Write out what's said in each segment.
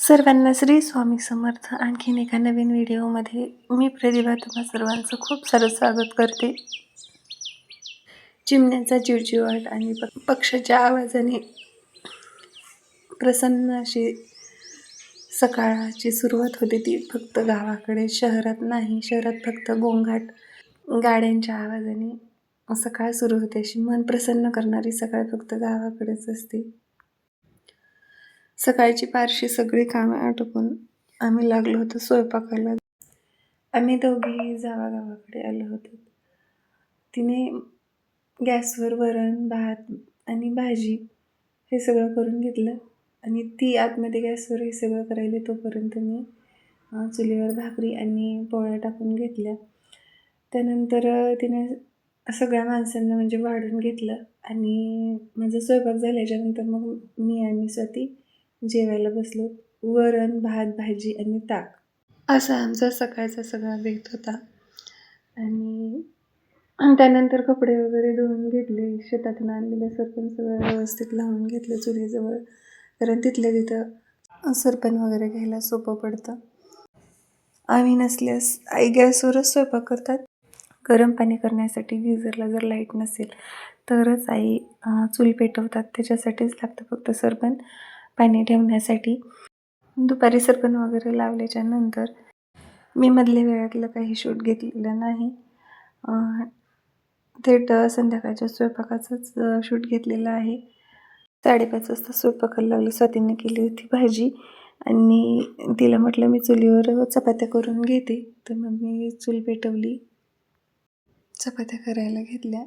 सर्वांना श्री स्वामी समर्थ. आणखीन एका नवीन व्हिडिओमध्ये मी प्रतिभा तुम्हा सर्वांचं खूप सारं स्वागत करते. चिमण्यांचा चिवचिवाट आणि पक्ष्याच्या आवाजाने प्रसन्न अशी सकाळची सुरुवात होते. ती फक्त गावाकडे, शहरात नाही. शहरात फक्त गोंगाट गाड्यांच्या आवाजाने सकाळ सुरू होते. अशी मन प्रसन्न करणारी सकाळ फक्त गावाकडेच असते. सकाळची पारशी सगळी कामे आटोपून आम्ही लागलो होतो स्वयंपाकाला. आम्ही दोघी जावा गावाकडे आलो होतो. तिने गॅसवर वरण, भात आणि भाजी हे सगळं करून घेतलं आणि ती आतमध्ये गॅसवर हे सगळं करायला तोपर्यंत मी चुलीवर भाकरी आणि पोळ्या टाकून घेतल्या. त्यानंतर तिने सगळ्या माणसांना म्हणजे वाढून घेतलं आणि माझा स्वयंपाक झाल्याच्यानंतर मग मी आणि स्वाती जेवायला बसलो. वरण, भात, भाजी आणि ताक असा आमचा सकाळचा सगळा बेत होता. आणि त्यानंतर कपडे वगैरे धुवून घेतले. शेतातून आणलेलं सरपण सगळं व्यवस्थित लावून घेतलं चुलीजवळ, कारण तिथल्या तिथं सरपण वगैरे घ्यायला सोपं पडतं. आम्ही नसल्यास आई गॅसवरच स्वयंपाक करतात. गरम पाणी करण्यासाठी गिझरला जर लाईट नसेल तरच आई चूल पेटवतात. त्याच्यासाठीच लागतं फक्त सरपण पाणी ठेवण्यासाठी. दुपारी सरपण वगैरे लावल्याच्या नंतर मी मधल्या वेळातलं काही शूट घेतलेलं नाही. थेट संध्याकाळच्या स्वयंपाकाचंच शूट घेतलेलं आहे. 5:30 वाजता स्वयंपाकाला लागली. स्वातीने केली होती भाजी आणि तिला म्हटलं मी चुलीवर चपात्या करून घेते, तर मग मी चूल पेटवली, चपात्या करायला घेतल्या.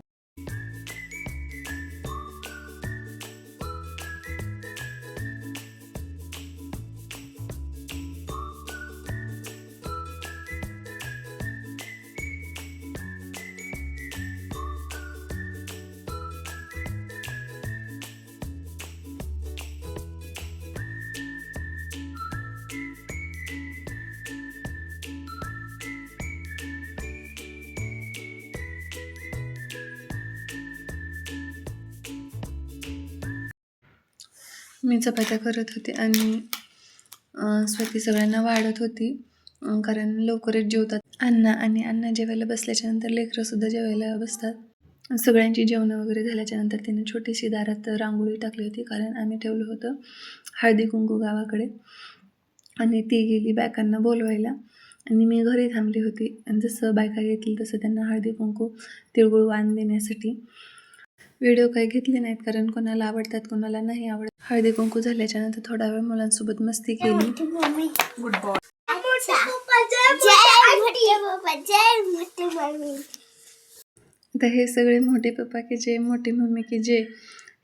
मी चपात्या करत होते आणि स्वाती सगळ्यांना वाढत होती, कारण लवकरच जेवतात अण्णा जेवायला बसल्याच्यानंतर लेकरंसुद्धा जेवायला बसतात. सगळ्यांची जेवणं वगैरे झाल्याच्यानंतर त्याने छोटीशी दारात रांगोळी टाकली होती, कारण आम्ही ठेवलं होतं हळदी कुंकू गावाकडे. आणि ती गेली बायकांना बोलवायला आणि मी घरी थांबली होती. आणि जसं बायका येतील तसं त्यांना हळदी कुंकू, तिळगुळ वाण देण्यासाठी. व्हिडिओ काही घेतले नाहीत, कारण कोणाला आवडतात कोणाला नाही आवडत. हळदी कुंकू झाल्याच्यानंतर थोडा वेळ मुलांसोबत मस्ती केली. आता हे सगळे मोठे पप्पा की जय, मोठी मम्मी की जय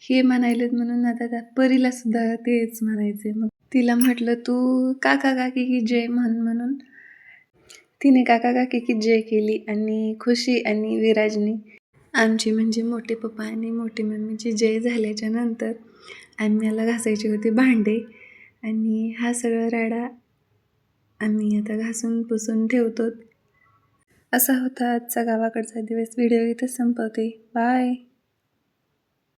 हे म्हणायलेत, म्हणून आता त्या परीला सुद्धा तेच म्हणायचे. मग तिला म्हटलं तू काका काकी की जय म्हण, म्हणून तिने काका काकी की जय केली. आणि खुशी आणि विराजनी आमची म्हणजे मोठे पप्पा आणि मोठी मम्मीची जय झाल्याच्या नंतर आम्हाला घासायची होती भांडे. आणि हा सगळा राडा आम्ही आता घासून पुसून ठेवतो. असा होता आजचा गावाकडचा दिवस. व्हिडिओ इथं संपवते. बाय.